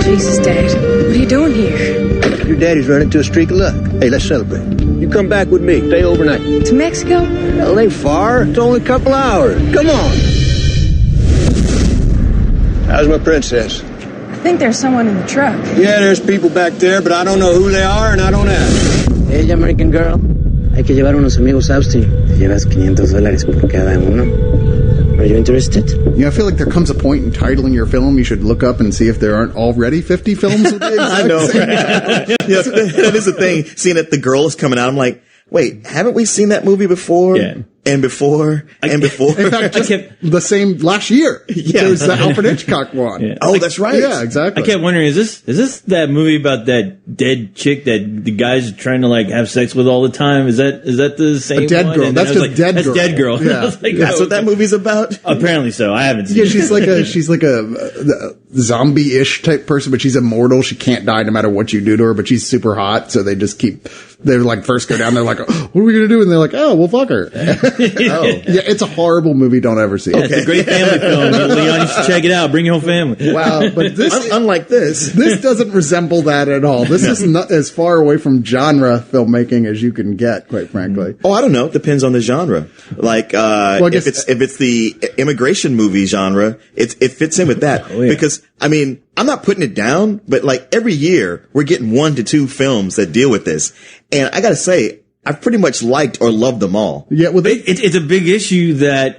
Jesus, Dad. What are you doing here? Your daddy's running into a streak of luck. Hey, let's celebrate. You come back with me. Stay overnight. To Mexico? Well, it ain't far. It's only a couple hours. Come on. How's my princess? I think there's someone in the truck. Yeah, there's people back there, but I don't know who they are and I don't ask. Hey, American girl. Hay que llevar unos amigos a Austin. Te llevas $500 por cada uno. Are you interested? I feel like there comes a point in titling your film you should look up and see if there aren't already 50 films with the exact I know. same Yeah, that is the thing. Seeing that the girl is coming out, I'm like, wait, haven't we seen that movie before? Yeah. And before? And before? In fact, just the same last year. Yeah. There's the Alfred Hitchcock one. Yeah. Oh, that's right. Yeah, exactly. I kept wondering, is this that movie about that dead chick that the guy's trying to like have sex with all the time? Is that the same A dead one? girl. And then That's I was just Dead Girl. That's Dead Girl. Yeah. I was like, That's oh, what that movie's about? Apparently so. I haven't seen Yeah, it. she's like a zombie-ish type person, but she's immortal. She can't die no matter what you do to her, but she's super hot, so they just they're like, first go down, they're like, oh, what are we gonna do? And they're like, oh, we'll fuck her. Yeah, it's a horrible movie. Don't ever see it. It's a great family film. Leon, you should check it out. Bring your whole family. Wow, but this, Unlike this. this doesn't resemble that at all. This is not as far away from genre filmmaking as you can get, quite frankly. Oh, I don't know. Depends on the genre. Like, I guess- if it's the immigration movie genre, it fits in with that. Oh, yeah. Because, I mean, I'm not putting it down, but like every year we're getting 1 to 2 films that deal with this. And I gotta say, I've pretty much liked or loved them all. Yeah, well, It's a big issue that,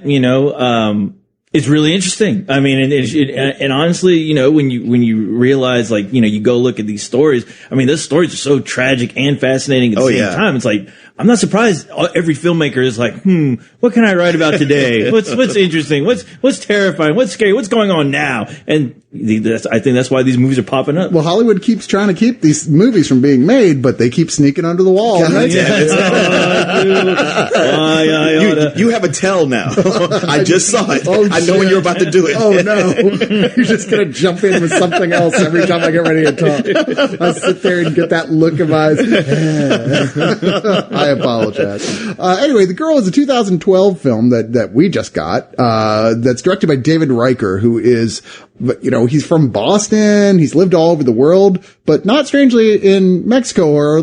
it's really interesting. I mean, and honestly, when you realize, like, you go look at these stories, I mean, those stories are so tragic and fascinating at the same time. It's like, I'm not surprised every filmmaker is like, what can I write about today? What's interesting? What's terrifying? What's scary? What's going on now? And I think that's why these movies are popping up. well, Hollywood keeps trying to keep these movies from being made, but they keep sneaking under the wall. You have a tell now. I just saw it. Oh, I know when shit. you're about to do it. Oh no! You're just gonna jump in with something else every time I get ready to talk. I sit there and get that look of eyes. I apologize. Anyway, The Girl is a 2012 film that we just got. That's directed by David Riker, who is, he's from Boston. He's lived all over the world, but not strangely in Mexico or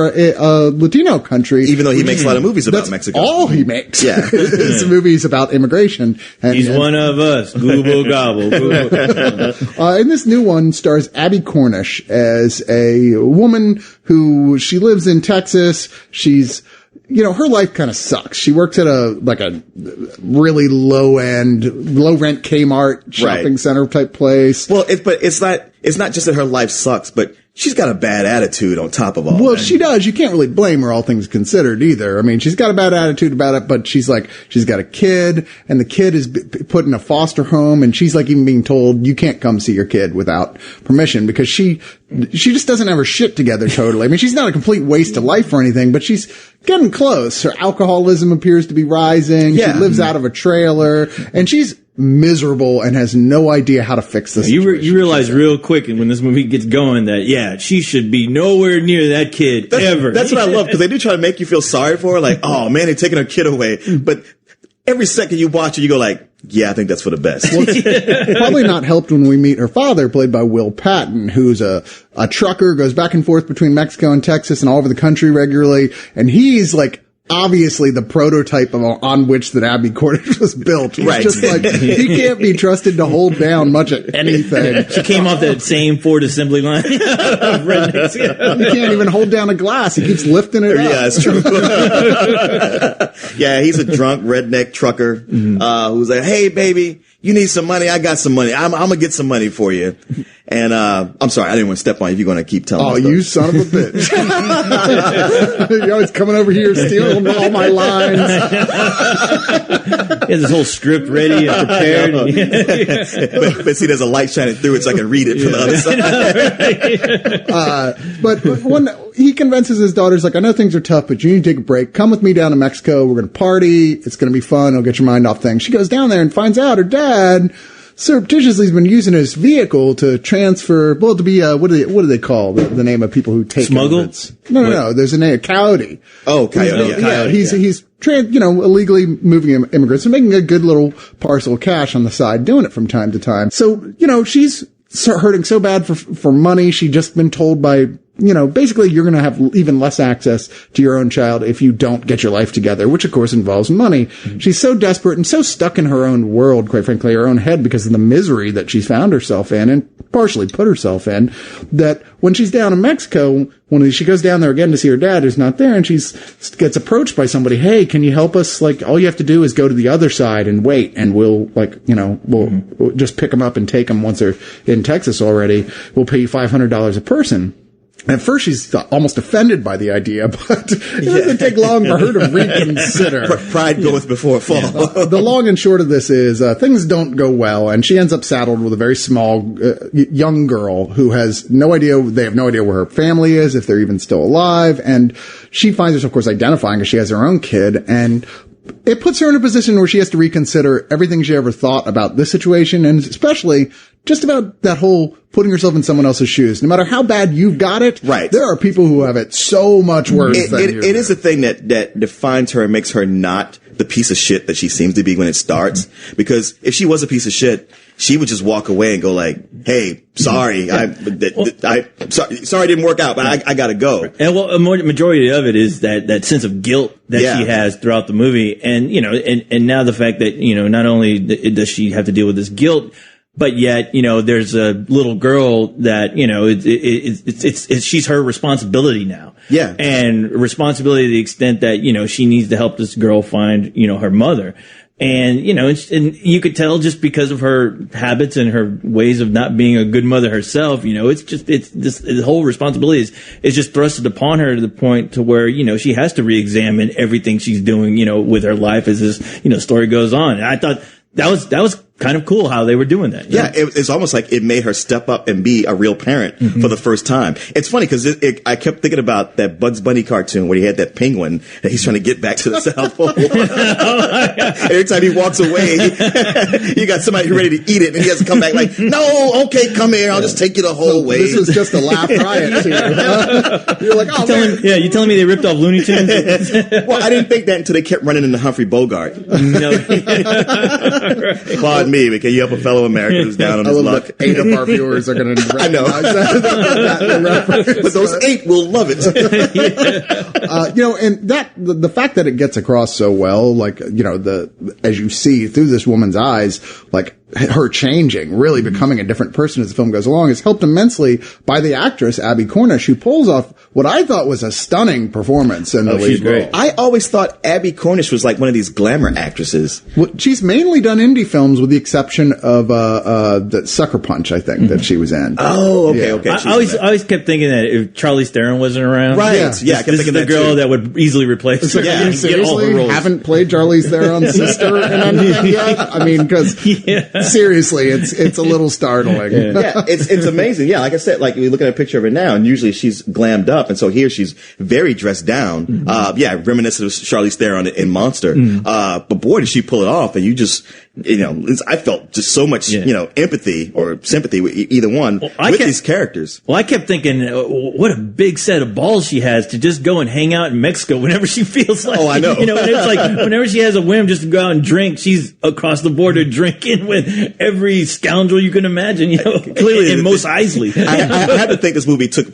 a Latino country. Even though he makes a lot of movies about That's Mexico. all he makes. Yeah. It's movies about immigration. He's one of us. Google gobble. In this new one stars Abby Cornish as a woman who she lives in Texas. She's, her life kind of sucks. She works at a really low rent Kmart shopping center type place. Well, it's not just that her life sucks, but she's got a bad attitude on top of all Well, that. she does. You can't really blame her, all things considered, either. I mean, she's got a bad attitude about it, but she's got a kid, and the kid is put in a foster home, and she's like even being told, you can't come see your kid without permission, because she just doesn't have her shit together totally. I mean, she's not a complete waste of life or anything, but she's getting close. Her alcoholism appears to be rising. Yeah. She lives out of a trailer, and she's miserable and has no idea how to fix this. You realize real quick when this movie gets going that, she should be nowhere near that kid ever. That's what I love, because they do try to make you feel sorry for her. Like, oh man, they're taking her kid away. But every second you watch it, you go like, yeah, I think that's for the best. Probably not helped when we meet her father, played by Will Patton, who's a trucker, goes back and forth between Mexico and Texas and all over the country regularly. And he's like, obviously the prototype on which that Abby Cornish was built. He's Right. just like, he can't be trusted to hold down much of anything. She came off that same Ford assembly line of rednecks. He can't even hold down a glass. He keeps lifting it up. Yeah, it's true. Yeah, he's a drunk redneck trucker who's like, hey, baby, you need some money? I got some money. I'm going to get some money for you. And I'm sorry, I didn't want to step on you if you're going to keep telling me. Oh, you son of a bitch. You're always coming over here stealing all my lines. He has this whole script ready and prepared. but see, there's a light shining through it so I can read it from the other side. But when he convinces his daughters, like, I know things are tough, but you need to take a break. Come with me down to Mexico. We're going to party. It's going to be fun. It'll get your mind off things. She goes down there and finds out her dad surreptitiously has been using his vehicle to transfer, to be, what do they call the name of people who take smuggle? immigrants? No. There's a name, a coyote. Oh, coyote. Yeah, he's illegally moving immigrants and making a good little parcel of cash on the side, doing it from time to time. So, she's hurting so bad for money. She'd just been told by, basically you're going to have even less access to your own child if you don't get your life together, which of course involves money. Mm-hmm. She's so desperate and so stuck in her own world, quite frankly, her own head, because of the misery that she's found herself in and partially put herself in, that when she's down in Mexico, when she goes down there again to see her dad who's not there, and gets approached by somebody, hey, can you help us? Like, all you have to do is go to the other side and wait, and we'll we'll just pick them up and take them once they're in Texas already. We'll pay you $500 a person. At first, she's almost offended by the idea, but it doesn't take long for her to reconsider. Pride goeth before a fall. The long and short of this is things don't go well, and she ends up saddled with a very small young girl who has no idea. They have no idea where her family is, if they're even still alive, and she finds herself, of course, identifying because she has her own kid, and it puts her in a position where she has to reconsider everything she ever thought about this situation, and especially just about that whole putting herself in someone else's shoes. No matter how bad you've got it, right, there are people who have it so much worse than you. It is a thing that defines her and makes her not the piece of shit that she seems to be when it starts. Because if she was a piece of shit, she would just walk away and go like, hey, sorry, sorry it didn't work out, but I gotta go. And well, a majority of it is that sense of guilt that she has throughout the movie. And, and now the fact that, not only does she have to deal with this guilt, but yet, there's a little girl that, it's she's her responsibility now. Yeah. And responsibility to the extent that, she needs to help this girl find, her mother. And, and you could tell just because of her habits and her ways of not being a good mother herself, the whole responsibility is just thrusted upon her to the point to where, she has to reexamine everything she's doing, with her life as this, story goes on. And I thought that was kind of cool how they were doing that. Yeah, it's almost like it made her step up and be a real parent for the first time. It's funny because I kept thinking about that Bugs Bunny cartoon where he had that penguin that he's trying to get back to the South Pole. Every time he walks away, you got somebody ready to eat it, and he has to come back like, no, okay, come here, I'll just take you the whole way. This was just a laugh riot to you. You're like, oh, man. You telling me they ripped off Looney Tunes? Well, I didn't think that until they kept running into Humphrey Bogart. No. Pardon me, because you help a fellow American who's down on his luck. 8 of our viewers are going to I know. But those 8 will love it. And the fact that it gets across so well, like, as you see through this woman's eyes, like, her changing, really becoming a different person as the film goes along, is helped immensely by the actress, Abby Cornish, who pulls off what I thought was a stunning performance in the lead role. I always thought Abby Cornish was like one of these glamour actresses. Well, she's mainly done indie films with the exception of the Sucker Punch, I think, that she was in. Oh, okay, okay. I always kept thinking that if Charlize Theron wasn't around, right? Yeah, this is the girl that would easily replace her. Yeah, you seriously haven't played Charlize Theron's sister in anything yet? I mean, because seriously, it's a little startling. Yeah, it's amazing. Yeah, like I said, like we look at a picture of her now, and usually she's glammed up, and so here she's very dressed down. Reminiscent of Charlize Theron in Monster. But boy, did she pull it off, and you just, I felt just so much, empathy or sympathy with either one with these characters. Well, I kept thinking, what a big set of balls she has to just go and hang out in Mexico whenever she feels like. Oh, I know. And it's like whenever she has a whim just to go out and drink, she's across the border drinking with every scoundrel you can imagine. Clearly, and Mos Eisley. I have to think this movie takes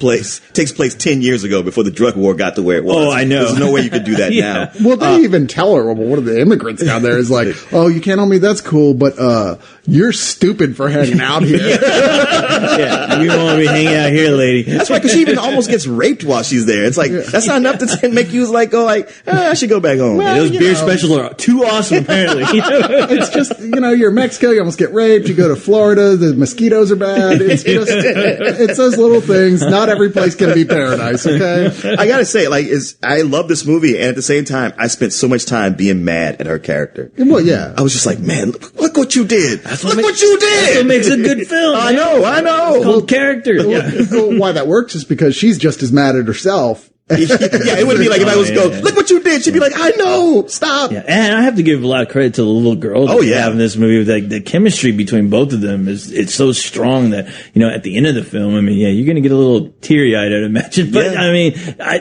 place 10 years ago before the drug war got to where it was. Oh, I know. There's no way you could do that now. Well, they even tell her, well, one of the immigrants down there is like, oh, you can't own me, that's cool, but you're stupid for hanging out here. You won't be hanging out here, lady. That's right, because she even almost gets raped while she's there. It's like, that's not enough to make you I should go back home. Well, those beer specials are too awesome, apparently. It's just, you're in Mexico, you almost get raped, you go to Florida, the mosquitoes are bad. It's just, it's those little things. Not every place can be paradise, okay? I gotta say, I love this movie, and at the same time, I spent so much time being mad at her character. Well, yeah. I was just like, man, look what you did. That's what makes a good film. I know. It's called character. Well, why that works is because she's just as mad at herself Yeah, it wouldn't be like if I was go, look what you did. She'd be like, I know, stop. Yeah, and I have to give a lot of credit to the little girl that they have in this movie. Like the chemistry between both of them it's so strong that, you know, at the end of the film, I mean, yeah, you're going to get a little teary eyed, I'd imagine. But I mean,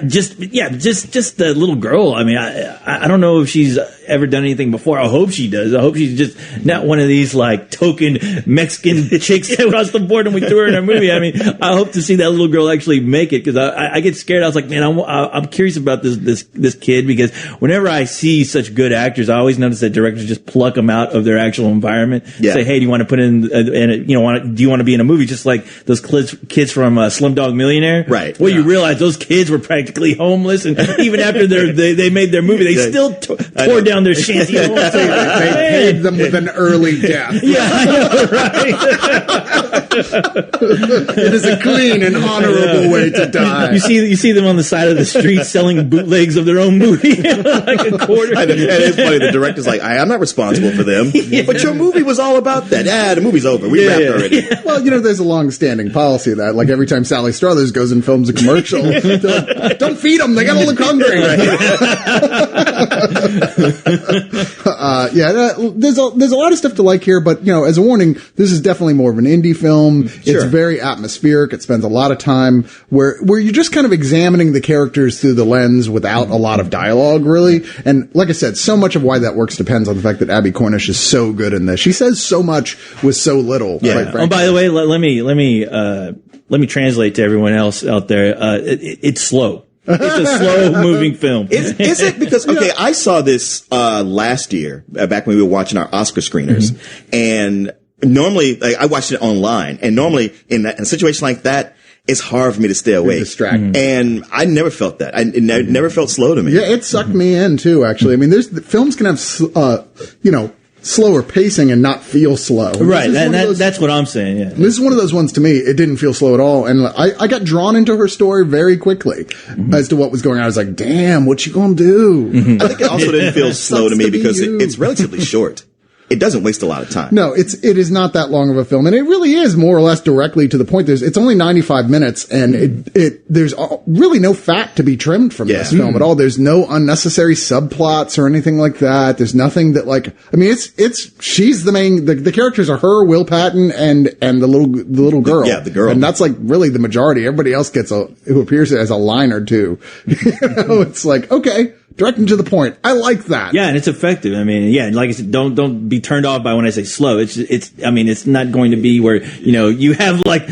just the little girl. I mean, I don't know if she's ever done anything before. I hope she does. I hope she's just not one of these like token Mexican chicks across the board and we threw her in a movie. I mean, I hope to see that little girl actually make it because I get scared. I was like, man, I'm curious about this kid because whenever I see such good actors, I always notice that directors just pluck them out of their actual environment. Yeah. Say, hey, do you want to put in, do you want to be in a movie? Just like those kids from Slumdog Millionaire. Right. Well, you realize those kids were practically homeless and even after they made their movie, they still tore down their shanty home. They paid them with an early death. Yeah, I know, right? It is a clean and honorable way to die. You see them on the side of the street selling bootlegs of their own movie, like a quarter. And it's funny. The director's like, I'm not responsible for them, but your movie was all about that. The movie's over. We wrapped already. Yeah. Well, you know, there's a long-standing policy of that. Like every time Sally Struthers goes and films a commercial, they're like, don't feed them. They gotta look hungry. There's a lot of stuff to like here, but you know, as a warning, this is definitely more of an indie film. Sure. It's very atmospheric. It spends a lot of time where you're just kind of examining the characters through the lens without a lot of dialogue, really. And like I said, so much of why that works depends on the fact that Abby Cornish is so good in this. She says so much with so little. Yeah. Oh, by the way, let me translate to everyone else out there. It's slow. It's a slow moving film. Is it? Because, okay, I saw this, last year, back when we were watching our Oscar screeners. And normally, like, I watched it online. And normally in a situation like that, it's hard for me to stay awake. Distracted. And I never felt that. It never felt slow to me. Yeah, it sucked me in too, actually. I mean, films can have, slower pacing and not feel slow. Right, and that's what I'm saying, yeah. This is one of those ones to me, it didn't feel slow at all, and I got drawn into her story very quickly as to what was going on. I was like, damn, what you gonna do? I think it also didn't feel slow to me because it's relatively short. It doesn't waste a lot of time. No, it is not that long of a film, and it really is more or less directly to the point. It's only 95 minutes, and there's really no fat to be trimmed from this film at all. There's no unnecessary subplots or anything like that. There's nothing that she's the main. The characters are her, Will Patton, and the little girl. Yeah, the girl, and that's like really the majority. Everybody else who appears as a line or two. It's like, okay. Directing to the point. I like that. Yeah, and it's effective. I mean, yeah, like I said, don't be turned off by when I say slow. It's not going to be where, you have like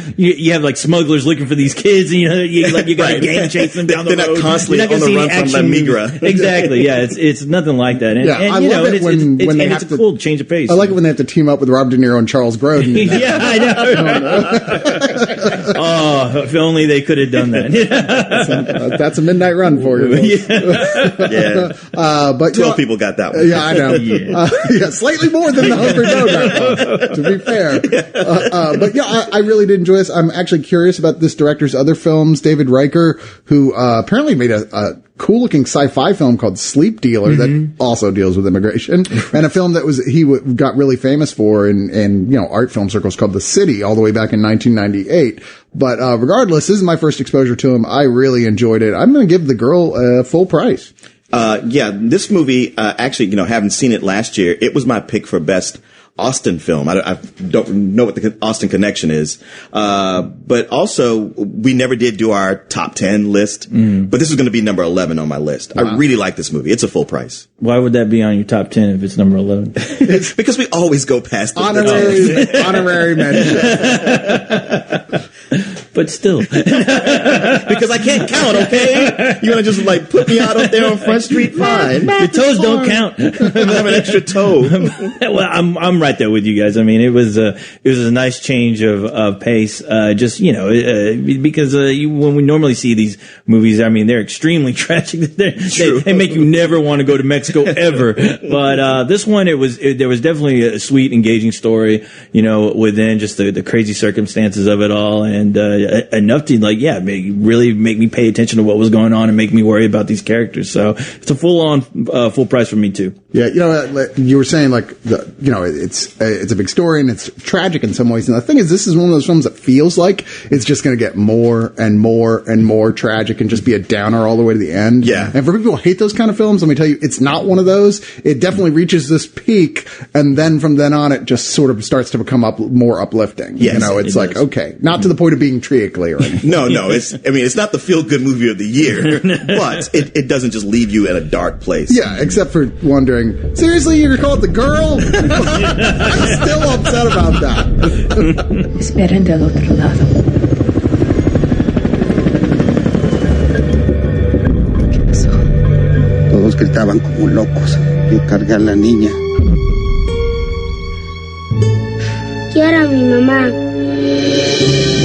smugglers looking for these kids and, you got a gang chase them down the road. They're not constantly on the run from La Migra. Exactly. Yeah, it's nothing like that. And I love it when they have to. Cool change of pace. I like it when they have to team up with Robert De Niro and Charles Grodin. Yeah, I know. Oh, if only they could have done that. That's a midnight run for you. Yeah. But 12 people got that one. Yeah, I know. Slightly more than the Humphrey Bogart, to be fair. But yeah, I really did enjoy this. I'm actually curious about this director's other films. David Riker, who apparently made a cool looking sci-fi film called Sleep Dealer that also deals with immigration, and a film that he got really famous for in art film circles called The City all the way back in 1998. But regardless, this is my first exposure to him. I really enjoyed it. I'm going to give The Girl full price. This movie, actually, having seen it last year, it was my pick for best Austin film. I don't know what the Austin connection is. But also we never did do our top 10 list, but this is going to be number 11 on my list. Wow. I really like this movie. It's a full price. Why would that be on your top 10 if it's number 11? It's because we always go past the honorary mention. But still. Because I can't count, okay? You want to just put me out up there on Front Street? Fine. Your toes don't count. I have an extra toe. Well, I'm right there with you guys. I mean, it was a nice change of pace. Because when we normally see these movies, I mean, they're extremely tragic. They make you never want to go to Mexico ever. But this one, there was definitely a sweet, engaging story, within just the crazy circumstances of it all. And enough to really make me pay attention to what was going on and make me worry about these characters. So it's a full price for me too. Yeah, you were saying it's a big story and it's tragic in some ways. And the thing is, this is one of those films that feels like it's just going to get more and more and more tragic and just be a downer all the way to the end. Yeah. And for people who hate those kind of films, let me tell you, it's not one of those. It definitely reaches this peak, and then from then on, it just sort of starts to become more uplifting. Yes, it's like, does. okay, not to the point of being tree-clear. No, it's not the feel-good movie of the year, but it doesn't just leave you in a dark place. Yeah, except for wondering, seriously, you're gonna call it The Girl? I'm still upset about that. Esperen del otro lado. ¿Qué pasó? Todos gritaban como locos. Yo cargué a la niña. Quiero a mi mamá.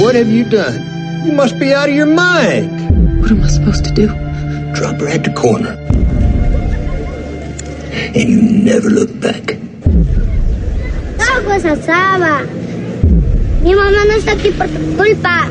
What have you done? You must be out of your mind. What am I supposed to do? Drop her at the corner. And you never look back. Algo es asaba. Mi mamá no está aquí por tu culpa.